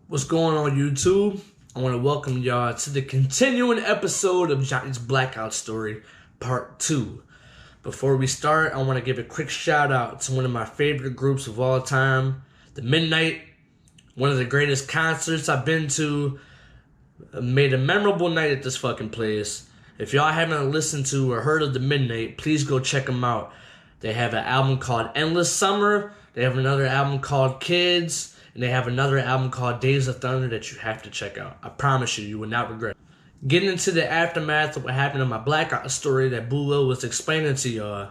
What's going on, YouTube? I want to welcome y'all to the continuing episode of Johnny's Blackout Story, Part 2. Before we start, I want to give a quick shout out to one of my favorite groups of all time, The Midnight. One of the greatest concerts I've been to. Made a memorable night at this fucking place. If y'all haven't listened to or heard of The Midnight, please go check them out. They have an album called Endless Summer. They have another album called Kids. And they have another album called Days of Thunder that you have to check out. I promise you, you will not regret it. Getting into the aftermath of what happened in my Blackout story that Boo Will was explaining to y'all.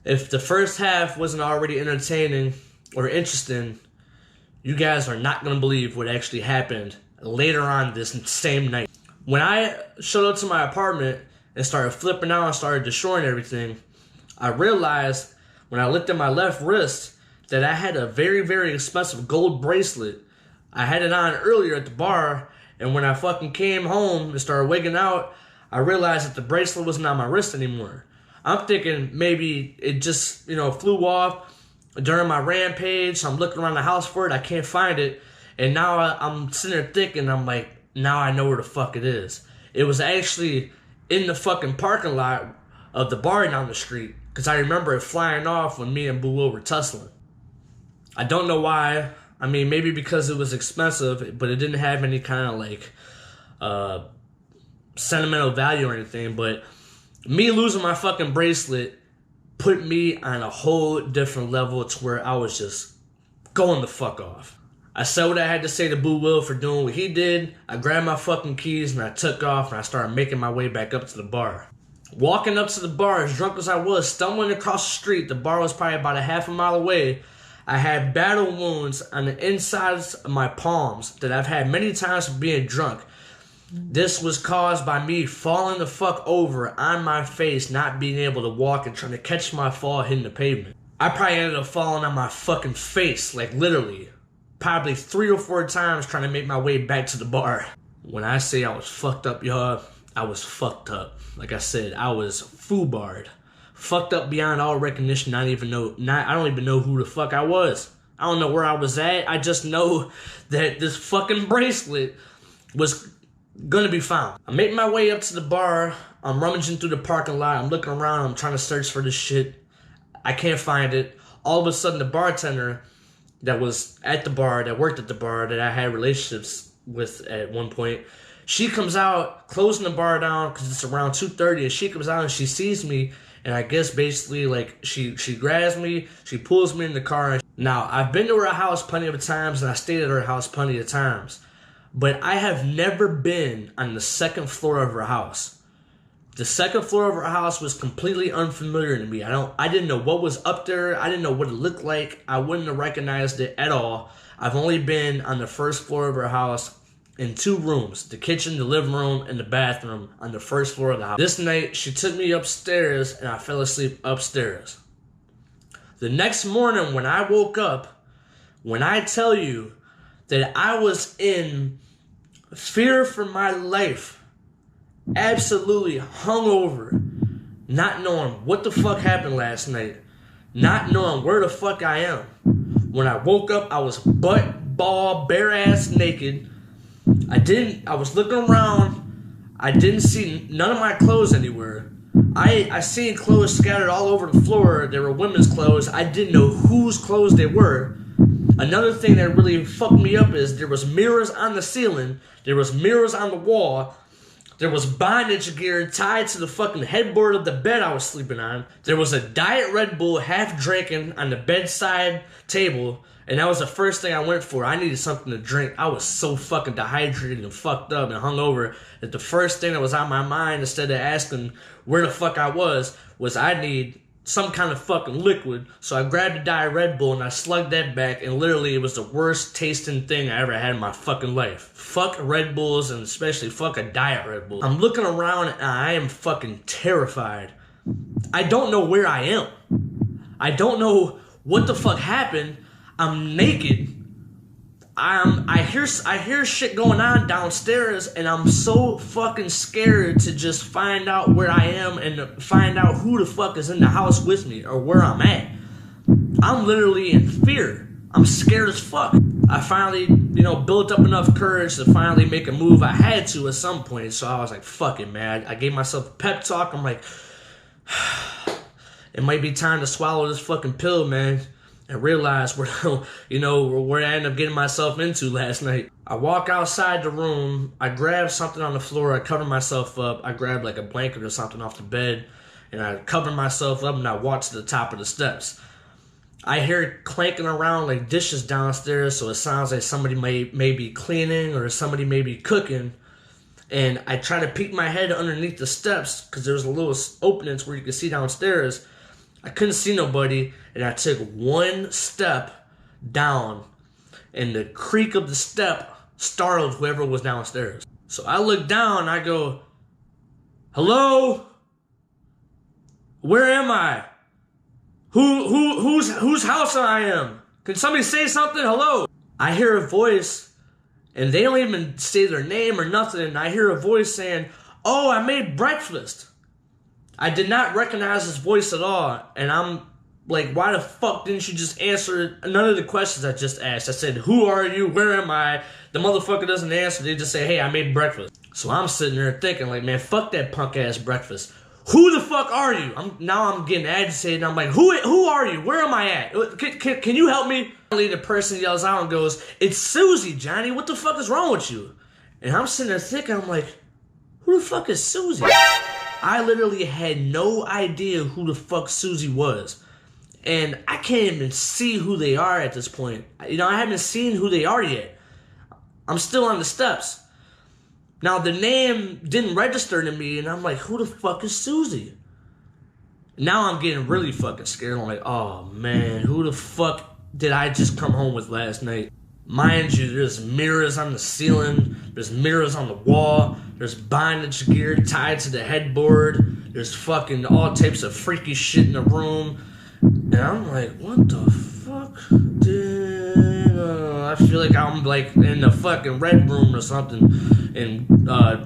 If the first half wasn't already entertaining or interesting, you guys are not going to believe what actually happened later on this same night. When I showed up to my apartment and started flipping out and started destroying everything, I realized when I looked at my left wrist that I had a very, very expensive gold bracelet. I had it on earlier at the bar, and when I fucking came home and started waking out, I realized that the bracelet wasn't on my wrist anymore. I'm thinking maybe it just, flew off during my rampage. So I'm looking around the house for it. I can't find it. And now I'm sitting there thinking, I'm like, now I know where the fuck it is. It was actually in the fucking parking lot of the bar down the street, because I remember it flying off when me and Boo Will were tussling. I don't know why. I mean, maybe because it was expensive, but it didn't have any kind of sentimental value or anything. But me losing my fucking bracelet put me on a whole different level to where I was just going the fuck off. I said what I had to say to Boo Will for doing what he did. I grabbed my fucking keys and I took off and I started making my way back up to the bar. Walking up to the bar, as drunk as I was, stumbling across the street, the bar was probably about a half a mile away. I had battle wounds on the insides of my palms that I've had many times from being drunk. This was caused by me falling the fuck over on my face, not being able to walk and trying to catch my fall hitting the pavement. I probably ended up falling on my fucking face, like literally, probably 3 or 4 times trying to make my way back to the bar. When I say I was fucked up, y'all, I was fucked up. Like I said, I was foobarred. Fucked up beyond all recognition. I don't even know who the fuck I was. I don't know where I was at. I just know that this fucking bracelet was gonna be found. I make my way up to the bar. I'm rummaging through the parking lot. I'm looking around. I'm trying to search for this shit. I can't find it. All of a sudden, the bartender that was at the bar, that worked at the bar, that I had relationships with at one point, she comes out, closing the bar down because it's around 2:30, and she comes out and she sees me. And I guess basically, like, she grabs me, she pulls me in the car. Now, I've been to her house plenty of times, and I stayed at her house plenty of times. But I have never been on the second floor of her house. The second floor of her house was completely unfamiliar to me. I didn't know what was up there. I didn't know what it looked like. I wouldn't have recognized it at all. I've only been on the first floor of her house in 2 rooms, the kitchen, the living room, and the bathroom on the first floor of the house. This night, she took me upstairs, and I fell asleep upstairs. The next morning, when I woke up, when I tell you that I was in fear for my life, absolutely hungover, not knowing what the fuck happened last night, not knowing where the fuck I am. When I woke up, I was butt, ball, bare ass naked. I was looking around. I didn't see none of my clothes anywhere. I seen clothes scattered all over the floor. They were women's clothes. I didn't know whose clothes they were. Another thing that really fucked me up is there was mirrors on the ceiling. There was mirrors on the wall. There was bondage gear tied to the fucking headboard of the bed I was sleeping on. There was a Diet Red Bull half drinking on the bedside table. And that was the first thing I went for. I needed something to drink. I was so fucking dehydrated and fucked up and hungover that the first thing that was on my mind, instead of asking where the fuck I was I need some kind of fucking liquid. So I grabbed a Diet Red Bull and I slugged that back, and literally it was the worst tasting thing I ever had in my fucking life. Fuck Red Bulls, and especially fuck a Diet Red Bull. I'm looking around and I am fucking terrified. I don't know where I am. I don't know what the fuck happened. I'm naked. I hear shit going on downstairs, and I'm so fucking scared to just find out where I am and find out who the fuck is in the house with me or where I'm at. I'm literally in fear. I'm scared as fuck. I finally, built up enough courage to finally make a move. I had to at some point, so I was like, fuck it, man. I gave myself a pep talk. I'm like, it might be time to swallow this fucking pill, man, and realize where I ended up getting myself into last night. I walk outside the room. I grab something on the floor. I cover myself up. I grab like a blanket or something off the bed, and I cover myself up, and I walk to the top of the steps. I hear it clanking around like dishes downstairs, so it sounds like somebody may be cleaning or somebody may be cooking. And I try to peek my head underneath the steps because there's a little openings where you can see downstairs. I couldn't see nobody, and I took one step down, and the creak of the step startled whoever was downstairs. So I look down, and I go, hello? Where am I? Whose house I am? Can somebody say something? Hello? I hear a voice, and they don't even say their name or nothing, and I hear a voice saying, oh, I made breakfast. I did not recognize his voice at all, and I'm like, why the fuck didn't you just answer none of the questions I just asked? I said, who are you? Where am I? The motherfucker doesn't answer. They just say, hey, I made breakfast. So I'm sitting there thinking like, man, fuck that punk ass breakfast. Who the fuck are you? I'm getting agitated. I'm like, who are you? Where am I at? Can you help me? Finally, the person yells out and goes, it's Susie, Johnny. What the fuck is wrong with you? And I'm sitting there thinking, I'm like, who the fuck is Susie? I literally had no idea who the fuck Susie was. And I can't even see who they are at this point. I haven't seen who they are yet. I'm still on the steps. Now, the name didn't register to me, and I'm like, who the fuck is Susie? Now I'm getting really fucking scared. I'm like, oh, man, who the fuck did I just come home with last night? Mind you, there's mirrors on the ceiling. There's mirrors on the wall. There's bondage gear tied to the headboard. There's fucking all types of freaky shit in the room. And I'm like, what the fuck? I feel like I'm like in the fucking red room or something in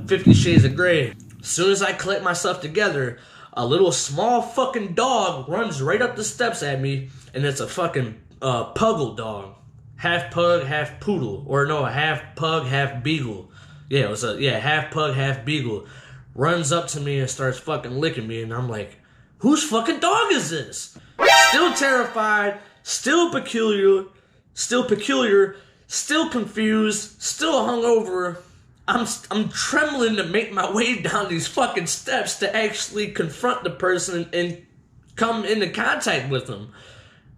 50 Shades of Grey. As soon as I collect myself together, a little small fucking dog runs right up the steps at me, and it's a fucking puggle dog. Half pug, half poodle. Or no, half pug, half beagle. Yeah, it was half pug, half beagle. Runs up to me and starts fucking licking me, and I'm like, whose fucking dog is this? Still terrified, still peculiar, still confused, still hungover. I'm trembling to make my way down these fucking steps to actually confront the person and come into contact with them.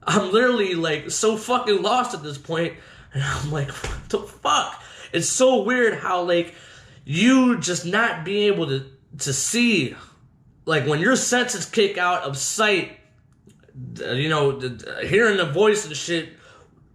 I'm literally like so fucking lost at this point, and I'm like, what the fuck? It's so weird how like you just not being able to see, like when your senses kick out of sight, hearing the voice and shit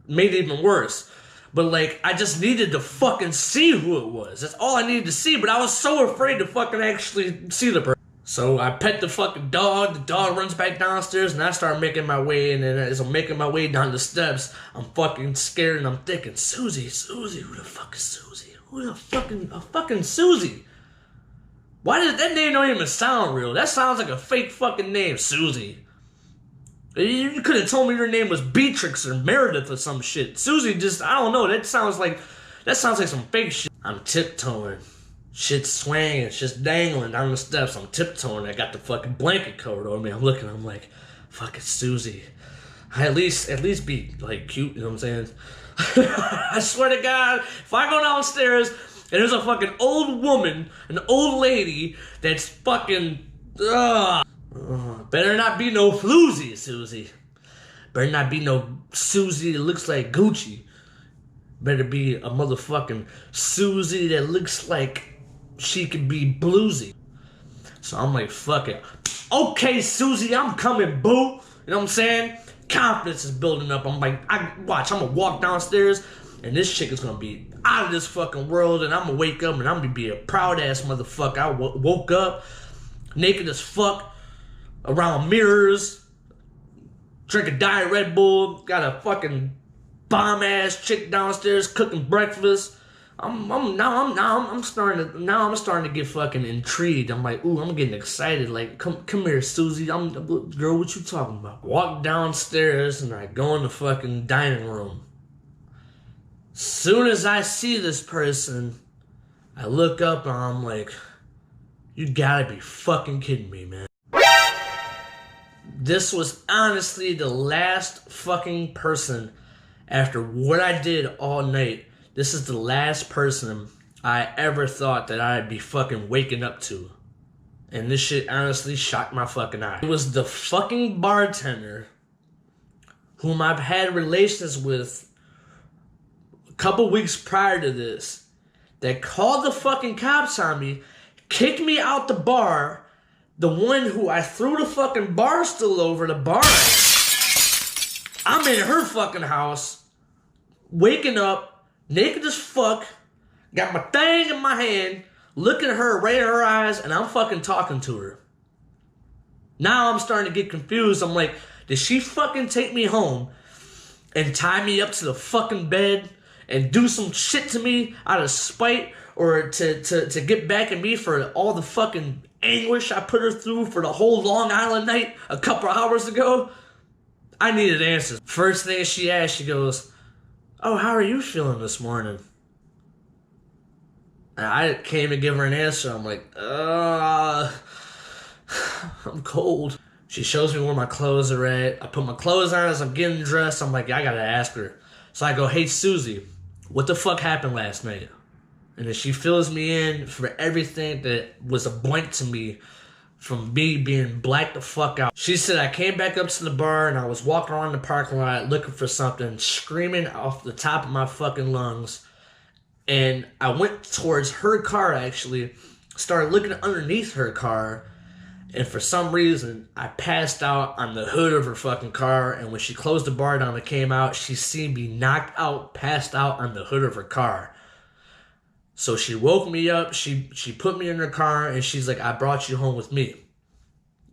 made it even worse. But like I just needed to fucking see who it was. That's all I needed to see, but I was so afraid to fucking actually see the person. So I pet the fucking dog. The dog runs back downstairs, and I start making my way. And then as I'm making my way down the steps, I'm fucking scared, and I'm thinking, Susie, who the fuck is Susie? Who the fucking Susie? Why did that name don't even sound real? That sounds like a fake fucking name, Susie. You could have told me your name was Beatrix or Meredith or some shit. Susie just, I don't know. That sounds like some fake shit. I'm tiptoeing. Shit's swinging, shit's dangling down the steps. I'm tiptoeing. I got the fucking blanket covered over me. I'm looking. I'm like, fucking Susie. I at least be like cute. You know what I'm saying? I swear to God, if I go downstairs and there's a fucking old woman, an old lady that's fucking, better not be no floozy, Susie. Better not be no Susie that looks like Gucci. Better be a motherfucking Susie that looks like she could be bluesy. So I'm like, fuck it. Okay, Susie, I'm coming, boo. You know what I'm saying? Confidence is building up. I'm like, I'm gonna walk downstairs, and this chick is gonna be out of this fucking world, and I'm gonna wake up, and I'm gonna be a proud ass motherfucker. I woke up naked as fuck, around mirrors, drink a Diet Red Bull, got a fucking bomb ass chick downstairs cooking breakfast. I'm starting to get fucking intrigued. I'm like, ooh, I'm getting excited. Like, come here, Susie. Girl, what you talking about? Walk downstairs and I go in the fucking dining room. soon as I see this person, I look up and I'm like, you gotta be fucking kidding me, man. This was honestly the last fucking person after what I did all night. This is the last person I ever thought that I'd be fucking waking up to. And this shit honestly shocked my fucking eye. It was the fucking bartender whom I've had relations with a couple weeks prior to this that called the fucking cops on me, kicked me out the bar, the one who I threw the fucking bar stool over the bar at. I'm in her fucking house, waking up, naked as fuck, got my thing in my hand, looking at her right in her eyes, and I'm fucking talking to her. Now I'm starting to get confused. I'm like, did she fucking take me home and tie me up to the fucking bed and do some shit to me out of spite, or to get back at me for all the fucking anguish I put her through for the whole Long Island night a couple hours ago? I needed answers. First thing she asked, she goes, oh, how are you feeling this morning? And I can't even give her an answer. I'm like, I'm cold. She shows me where my clothes are at. I put my clothes on as I'm getting dressed. I'm like, I gotta ask her. So I go, hey, Susie, what the fuck happened last night? And then she fills me in for everything that was a blank to me from me being blacked the fuck out. She said, I came back up to the bar and I was walking around the parking lot looking for something, screaming off the top of my fucking lungs. And I went towards her car, actually, started looking underneath her car, and for some reason, I passed out on the hood of her fucking car, and when she closed the bar down and came out, she seen me knocked out, passed out on the hood of her car. So she woke me up, she put me in her car, and she's like, I brought you home with me.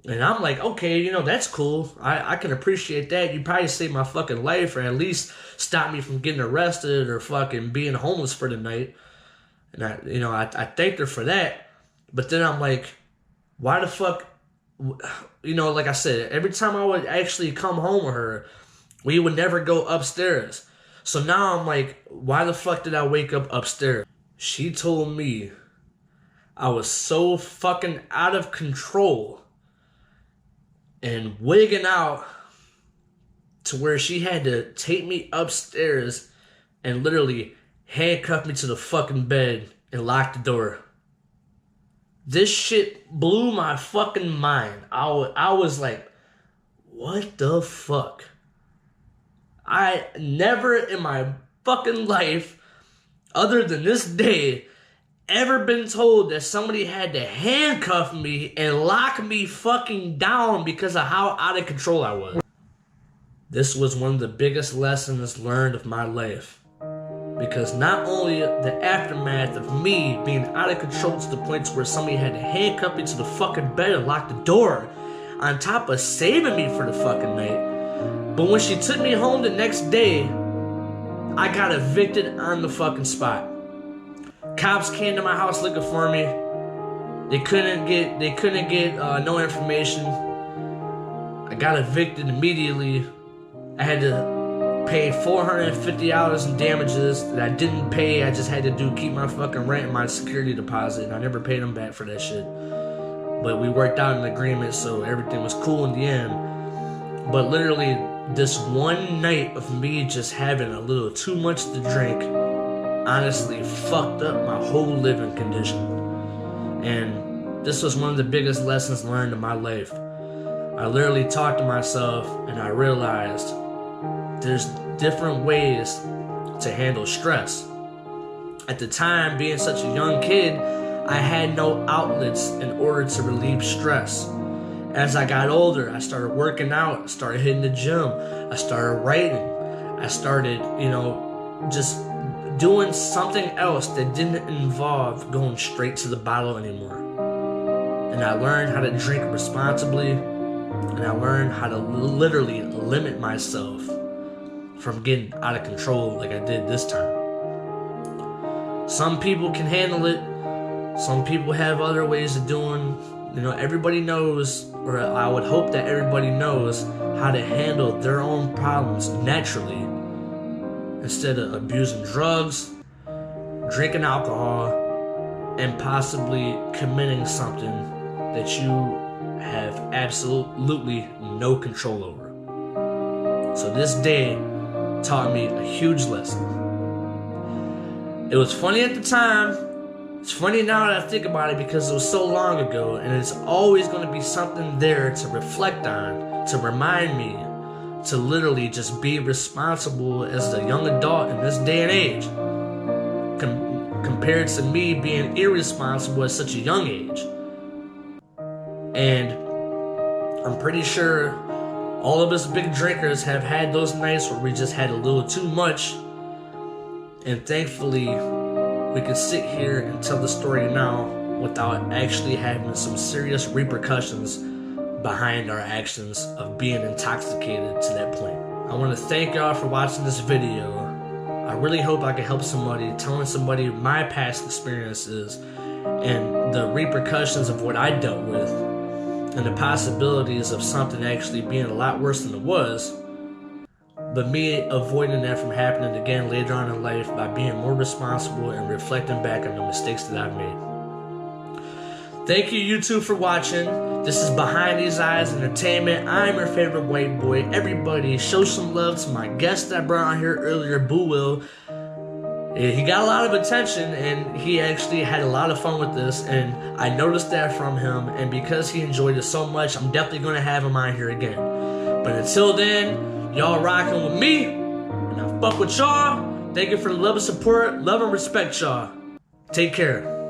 And I'm like, okay, you know, that's cool. I can appreciate that. You probably saved my fucking life, or at least stop me from getting arrested or fucking being homeless for the night. And I thanked her for that. But then I'm like, why the fuck, you know, like I said, every time I would actually come home with her, we would never go upstairs. So now I'm like, why the fuck did I wake up upstairs? She told me I was so fucking out of control and wigging out to where she had to take me upstairs and literally handcuff me to the fucking bed and lock the door. This shit blew my fucking mind. I was like, what the fuck? I never in my fucking life, other than this day, ever been told that somebody had to handcuff me and lock me fucking down because of how out of control I was. This was one of the biggest lessons learned of my life. Because not only the aftermath of me being out of control to the point where somebody had to handcuff me to the fucking bed and lock the door, on top of saving me for the fucking night, but when she took me home the next day, I got evicted on the fucking spot. Cops came to my house looking for me. They couldn't get no information. I got evicted immediately. I had to pay $450 in damages that I didn't pay. I just had to keep my fucking rent and my security deposit, and I never paid them back for that shit. But we worked out an agreement, so everything was cool in the end. But literally, this one night of me just having a little too much to drink honestly fucked up my whole living condition. And this was one of the biggest lessons learned in my life. I literally talked to myself and I realized there's different ways to handle stress. At the time, being such a young kid, I had no outlets in order to relieve stress. As I got older, I started working out, started hitting the gym, I started writing, I started, just doing something else that didn't involve going straight to the bottle anymore. And I learned how to drink responsibly, and I learned how to literally limit myself from getting out of control like I did this time. Some people can handle it, some people have other ways of doing. Everybody knows, or I would hope that everybody knows how to handle their own problems naturally. instead of abusing drugs, drinking alcohol, and possibly committing something that you have absolutely no control over. So this day taught me a huge lesson. It was funny at the time. It's funny now that I think about it because it was so long ago, and it's always going to be something there to reflect on, to remind me to literally just be responsible as a young adult in this day and age, compared to me being irresponsible at such a young age. And I'm pretty sure all of us big drinkers have had those nights where we just had a little too much, and thankfully we can sit here and tell the story now without actually having some serious repercussions behind our actions of being intoxicated to that point. I want to thank y'all for watching this video. I really hope I can help somebody, telling somebody my past experiences and the repercussions of what I dealt with, and the possibilities of something actually being a lot worse than it was, but me avoiding that from happening again later on in life by being more responsible and reflecting back on the mistakes that I've made. Thank you, YouTube, for watching. This is Behind These Eyes Entertainment. I'm your favorite white boy. Everybody, show some love to my guest that I brought on here earlier, Boo Will. He got a lot of attention, and he actually had a lot of fun with this, and I noticed that from him, and because he enjoyed it so much, I'm definitely going to have him on here again. But until then, y'all rocking with me, and I fuck with y'all. Thank you for the love and support, love and respect, y'all. Take care.